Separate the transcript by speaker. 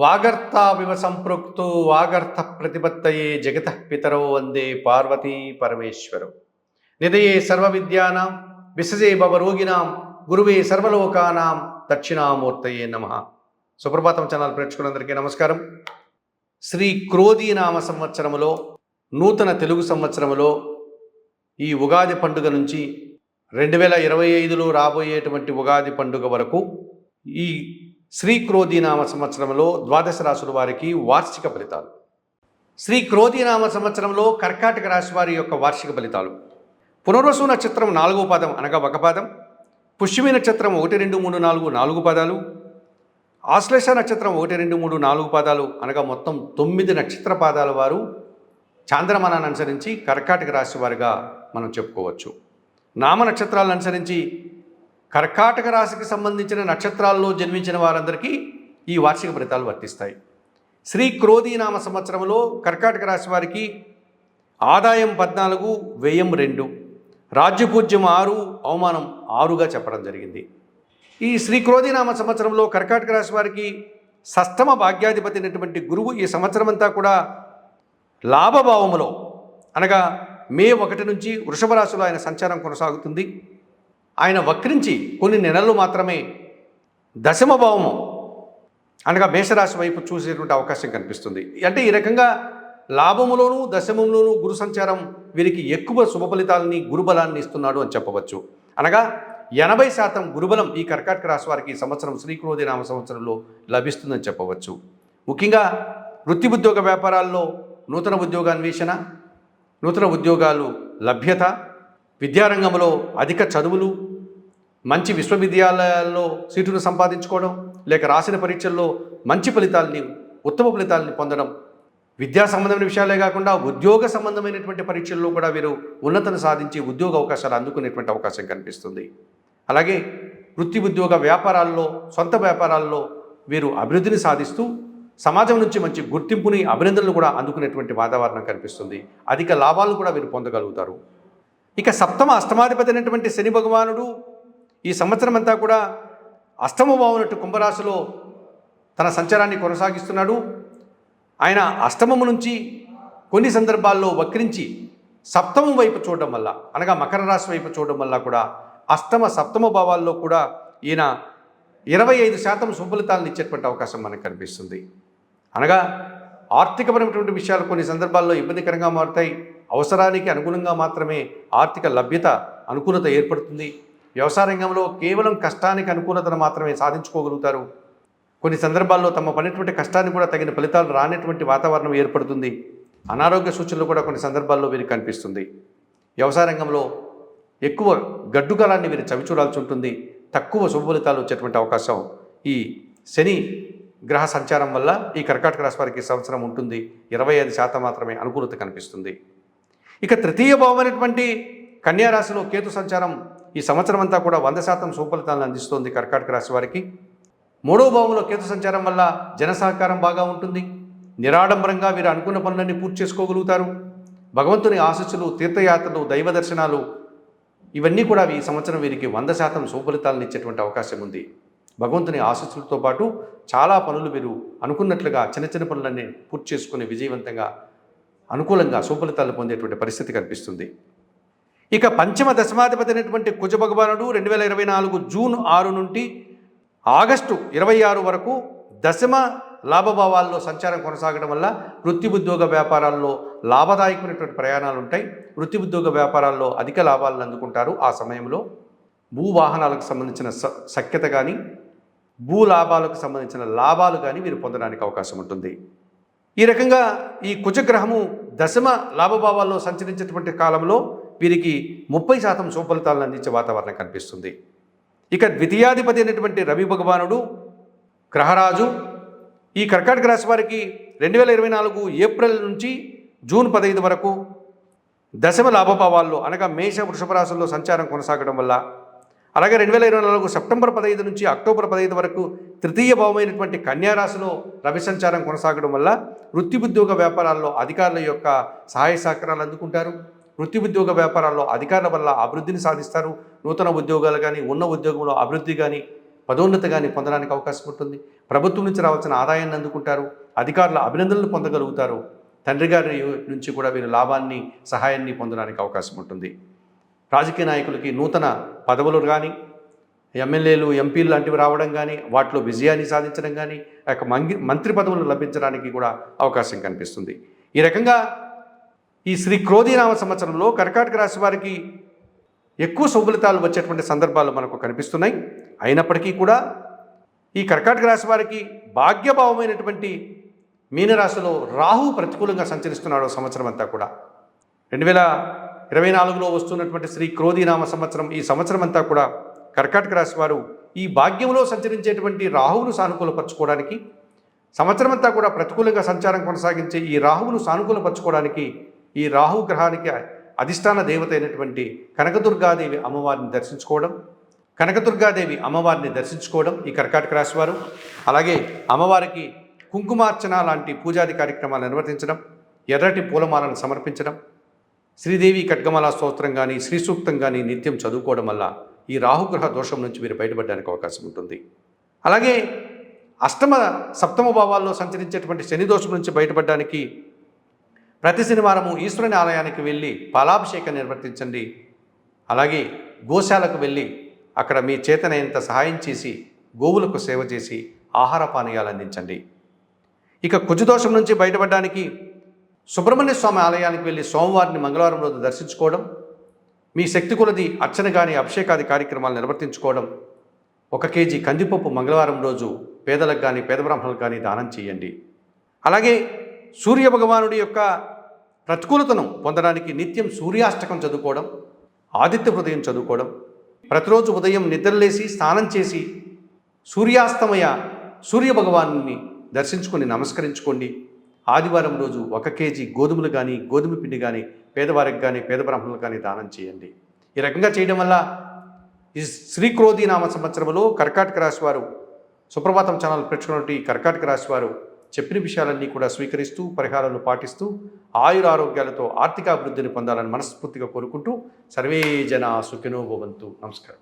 Speaker 1: వాగర్తావివ సంపృక్తు వాగర్త ప్రతిపత్తయే జగతః పితరో వందే పార్వతీ పరమేశ్వరం. నిధయే సర్వవిద్యానాం విసజే భవరోగిణాం గురువే సర్వలోకానాం దక్షిణామూర్తయే నమః. సుప్రభాతం ఛానల్ ప్రేక్షకులందరికీ నమస్కారం. శ్రీ క్రోధీనామ సంవత్సరములో నూతన తెలుగు సంవత్సరములో ఈ ఉగాది పండుగ నుంచి 2025లో రాబోయేటువంటి ఉగాది పండుగ వరకు ఈ శ్రీ క్రోధీనామ సంవత్సరంలో ద్వాదశ రాశుల వారికి వార్షిక ఫలితాలు. శ్రీ క్రోధీనామ సంవత్సరంలో కర్కాటక రాశి వారి యొక్క వార్షిక ఫలితాలు. పునర్వసు నక్షత్రం 4వ పాదం అనగా ఒక పాదం, పుష్యమి నక్షత్రం 1, 2, 3, 4 4 పాదాలు, ఆశ్లేష నక్షత్రం 1, 2, 3, 4 పాదాలు అనగా మొత్తం 9 నక్షత్ర పాదాల వారు చాంద్రమానాన్ని అనుసరించి కర్కాటక రాశి వారిగా మనం చెప్పుకోవచ్చు. నామ నక్షత్రాలను అనుసరించి కర్కాటక రాశికి సంబంధించిన నక్షత్రాల్లో జన్మించిన వారందరికీ ఈ వార్షిక ఫలితాలు వర్తిస్తాయి. శ్రీ క్రోధీనామ సంవత్సరంలో కర్కాటక రాశి వారికి ఆదాయం 14, వ్యయం 2, రాజ్యపూజ్యం 6, అవమానం 6గా చెప్పడం జరిగింది. ఈ శ్రీ క్రోధీనామ సంవత్సరంలో కర్కాటక రాశి వారికి షష్టమ భాగ్యాధిపతి అయినటువంటి గురువు ఈ సంవత్సరం అంతా కూడా లాభభావములో అనగా మే 1 నుంచి వృషభ రాశిలో ఆయన సంచారం కొనసాగుతుంది. ఆయన వక్రించి కొన్ని నెలలు మాత్రమే దశమ భావము అనగా మేషరాశి వైపు చూసేటువంటి అవకాశం కనిపిస్తుంది. అంటే ఈ రకంగా లాభములోను దశమంలోనూ గురు సంచారం వీరికి ఎక్కువ శుభ ఫలితాలని గురుబలాన్ని ఇస్తున్నాడు అని చెప్పవచ్చు. అనగా 80% గురుబలం ఈ కర్కాటక రాశి వారికి ఈ సంవత్సరం శ్రీ క్రోధీనామ సంవత్సరంలో లభిస్తుందని చెప్పవచ్చు. ముఖ్యంగా వృత్తి ఉద్యోగ వ్యాపారాల్లో నూతన ఉద్యోగాన్వేషణ, నూతన ఉద్యోగాలు లభ్యత, విద్యారంగంలో అధిక చదువులు, మంచి విశ్వవిద్యాలయాల్లో సీటును సంపాదించుకోవడం, లేక రాసిన పరీక్షల్లో మంచి ఫలితాలని ఉత్తమ ఫలితాలని పొందడం, విద్యా సంబంధమైన విషయాలే కాకుండా ఉద్యోగ సంబంధమైనటువంటి పరీక్షల్లో కూడా వీరు ఉన్నతను సాధించి ఉద్యోగ అవకాశాలు అందుకునేటువంటి అవకాశం కనిపిస్తుంది. అలాగే వృత్తి ఉద్యోగ వ్యాపారాల్లో సొంత వ్యాపారాల్లో వీరు అభివృద్ధిని సాధిస్తూ సమాజం నుంచి మంచి గుర్తింపుని అభినందనలు కూడా అందుకునేటువంటి వాతావరణం కనిపిస్తుంది. అధిక లాభాలను కూడా వీరు పొందగలుగుతారు. ఇక సప్తమ అష్టమాధిపతి అయినటువంటి శని భగవానుడు ఈ సంవత్సరం అంతా కూడా అష్టమ భావనట్టు కుంభరాశిలో తన సంచారాన్ని కొనసాగిస్తున్నాడు. ఆయన అష్టమము నుంచి కొన్ని సందర్భాల్లో వక్రించి సప్తమం వైపు చూడడం వల్ల అనగా మకర రాశి వైపు చూడడం వల్ల కూడా అష్టమ సప్తమ భావాల్లో కూడా ఈయన 25% సుఫలితాలను ఇచ్చేటువంటి అవకాశం మనకు కనిపిస్తుంది. అనగా ఆర్థికపరమైనటువంటి విషయాలు కొన్ని సందర్భాల్లో ఇబ్బందికరంగా మారుతాయి. అవసరానికి అనుగుణంగా మాత్రమే ఆర్థిక లభ్యత అనుకూలత ఏర్పడుతుంది. వ్యవసాయ రంగంలో కేవలం కష్టానికి అనుకూలతను మాత్రమే సాధించుకోగలుగుతారు. కొన్ని సందర్భాల్లో తమ పడినటువంటి కష్టాన్ని కూడా తగిన ఫలితాలు రానటువంటి వాతావరణం ఏర్పడుతుంది. అనారోగ్య సూచనలు కూడా కొన్ని సందర్భాల్లో వీరికి కనిపిస్తుంది. వ్యవసాయ రంగంలో ఎక్కువ గడ్డు కాలాన్ని వీరు చవిచూడాల్సి ఉంటుంది. తక్కువ శుభ ఫలితాలు వచ్చేటువంటి అవకాశం ఈ శని గ్రహ సంచారం వల్ల ఈ కర్కాటక రాశి వారికి సంవత్సరం ఉంటుంది. 25% మాత్రమే అనుకూలత కనిపిస్తుంది. ఇక తృతీయ భావమైనటువంటి కన్యారాశిలో కేతు సంచారం ఈ సంవత్సరం అంతా కూడా 100% శుభ ఫలితాలను అందిస్తుంది కర్కాటక రాశి వారికి. 3వ భావంలో కేతు సంచారం వల్ల జన సహకారం బాగా ఉంటుంది. నిరాడంబరంగా వీరు అనుకున్న పనులన్నీ పూర్తి చేసుకోగలుగుతారు. భగవంతుని ఆశీస్సులు, తీర్థయాత్రలు, దైవ దర్శనాలు ఇవన్నీ కూడా ఈ సంవత్సరం వీరికి 100% శుభ ఫలితాలను ఇచ్చేటువంటి అవకాశం ఉంది. భగవంతుని ఆశీస్సులతో పాటు చాలా పనులు వీరు అనుకున్నట్లుగా చిన్న చిన్న పనులన్నీ పూర్తి చేసుకుని విజయవంతంగా అనుకూలంగా శుభ ఫలితాలు పొందేటువంటి పరిస్థితి కనిపిస్తుంది. ఇక పంచమ దశమాధిపతి అయినటువంటి కుజ భగవానుడు 2024 జూన్ 6 నుండి ఆగస్టు 26 వరకు దశమ లాభభావాల్లో సంచారం కొనసాగడం వల్ల వృత్తి ఉద్యోగ వ్యాపారాల్లో లాభదాయకమైనటువంటి ప్రయాణాలు ఉంటాయి. వృత్తి ఉద్యోగ వ్యాపారాల్లో అధిక లాభాలను అందుకుంటారు. ఆ సమయంలో భూవాహనాలకు సంబంధించిన సఖ్యత కానీ భూ లాభాలకు సంబంధించిన లాభాలు కానీ వీరు పొందడానికి అవకాశం ఉంటుంది. ఈ రకంగా ఈ కుజగ్రహము దశమ లాభభావాల్లో సంచరించేటువంటి కాలంలో వీరికి 30% శుభ ఫలితాలను అందించే వాతావరణం కనిపిస్తుంది. ఇక ద్వితీయాధిపతి అయినటువంటి రవి భగవానుడు గ్రహరాజు ఈ కర్కాటక రాశి వారికి 2024 ఏప్రిల్ నుంచి జూన్ 15 వరకు దశమ లాభభావాల్లో అనగా మేష వృషభ రాశుల్లో సంచారం కొనసాగడం వల్ల, అలాగే 2024 సెప్టెంబర్ 15 నుంచి అక్టోబర్ 15 వరకు తృతీయ భావమైనటువంటి కన్యారాశిలో రవి సంచారం కొనసాగడం వల్ల వృత్తి ఉద్యోగ వ్యాపారాల్లో అధికారుల యొక్క సహాయ సహకారాలు అందుకుంటారు. వృత్తి ఉద్యోగ వ్యాపారాల్లో అధికారుల వల్ల అభివృద్ధిని సాధిస్తారు. నూతన ఉద్యోగాలు కానీ ఉన్న ఉద్యోగంలో అభివృద్ధి కానీ పదోన్నతిగాని పొందడానికి అవకాశం ఉంటుంది. ప్రభుత్వం నుంచి రావాల్సిన ఆదాయాన్ని అందుకుంటారు. అధికారుల అభినందనలు పొందగలుగుతారు. తండ్రి గారి నుంచి కూడా వీరు లాభాన్ని, సహాయాన్ని పొందడానికి అవకాశం ఉంటుంది. రాజకీయ నాయకులకి నూతన పదవులు కానీ, ఎమ్మెల్యేలు, ఎంపీలు లాంటివి రావడం కానీ, వాటిలో విజయాన్ని సాధించడం కానీ, మంత్రి పదవులు లభించడానికి కూడా అవకాశం కనిపిస్తుంది. ఈ రకంగా ఈ శ్రీ క్రోధీనామ సంవత్సరంలో కర్కాటక రాశి వారికి ఎక్కువ శుభఫలితాలు వచ్చేటువంటి సందర్భాలు మనకు కనిపిస్తున్నాయి. అయినప్పటికీ కూడా ఈ కర్కాటక రాశి వారికి భాగ్యభావమైనటువంటి మీనరాశిలో రాహు ప్రతికూలంగా సంచరిస్తున్నాడు సంవత్సరం అంతా కూడా. 2024లో వస్తున్నటువంటి శ్రీ క్రోధీనామ సంవత్సరం, ఈ సంవత్సరం అంతా కూడా కర్కాటక రాశి వారు ఈ భాగ్యంలో సంచరించేటువంటి రాహువును సానుకూలపరచుకోవడానికి, సంవత్సరం అంతా కూడా ప్రతికూలంగా సంచారం కొనసాగించే ఈ రాహువును సానుకూలపరచుకోవడానికి, ఈ రాహు గ్రహానికి అధిష్టాన దేవత అయినటువంటి కనకదుర్గాదేవి అమ్మవారిని దర్శించుకోవడం ఈ కర్కాటక రాశి వారు. అలాగే అమ్మవారికి కుంకుమార్చన లాంటి పూజాది కార్యక్రమాలు నిర్వర్తించడం, ఎర్రటి పూలమాలను సమర్పించడం, శ్రీదేవి ఖడ్గమాల స్తోత్రం కానీ, శ్రీ సూక్తం కానీ నిత్యం చదువుకోవడం వల్ల ఈ రాహుగ్రహ దోషం నుంచి మీరు బయటపడడానికి అవకాశం ఉంటుంది. అలాగే అష్టమ సప్తమ భావాల్లో సంచరించేటువంటి శని దోషం నుంచి బయటపడడానికి ప్రతి శనివారము ఈశ్వరుని ఆలయానికి వెళ్ళి పాలాభిషేకం నిర్వర్తించండి. అలాగే గోశాలకు వెళ్ళి అక్కడ మీ చేతనైనంత సహాయం చేసి గోవులకు సేవ చేసి ఆహార పానీయాలు అందించండి. ఇక కుజదోషం నుంచి బయటపడడానికి సుబ్రహ్మణ్య స్వామి ఆలయానికి వెళ్ళి సోమవారిని మంగళవారం రోజు దర్శించుకోవడం, మీ శక్తి కొలది అర్చన కానీ అభిషేకాది కార్యక్రమాలు నిర్వర్తించుకోవడం, 1 కేజీ కందిపప్పు మంగళవారం రోజు పేదలకు కానీ పేద బ్రాహ్మణులకు కానీ దానం చేయండి. అలాగే సూర్య భగవానుడి యొక్క ప్రతికూలతను పొందడానికి నిత్యం సూర్యాష్టకం చదువుకోవడం, ఆదిత్య హృదయం చదువుకోవడం, ప్రతిరోజు ఉదయం నిద్రలేసి స్నానం చేసి సూర్యాస్తమయ సూర్య భగవాను దర్శించుకొని నమస్కరించుకోండి. ఆదివారం రోజు 1 కేజీ గోధుమలు కానీ గోధుమ పిండి కానీ పేదవారికి కానీ పేద బ్రాహ్మణులకు కానీ దానం చేయండి. ఈ రకంగా చేయడం వల్ల ఈ శ్రీ క్రోధీనామ సంవత్సరంలో కర్కాటక రాశి వారు, సుప్రభాతం ఛానల్ పెట్టుకున్నటువంటి కర్కాటక రాశి వారు చెప్పిన విషయాలన్నీ కూడా స్వీకరిస్తూ పరిహారాలు పాటిస్తూ ఆయురారోగ్యాలతో ఆర్థికాభివృద్ధిని పొందాలని మనస్ఫూర్తిగా కోరుకుంటూ సర్వే జనా సుఖినో భవంతు. నమస్కారం.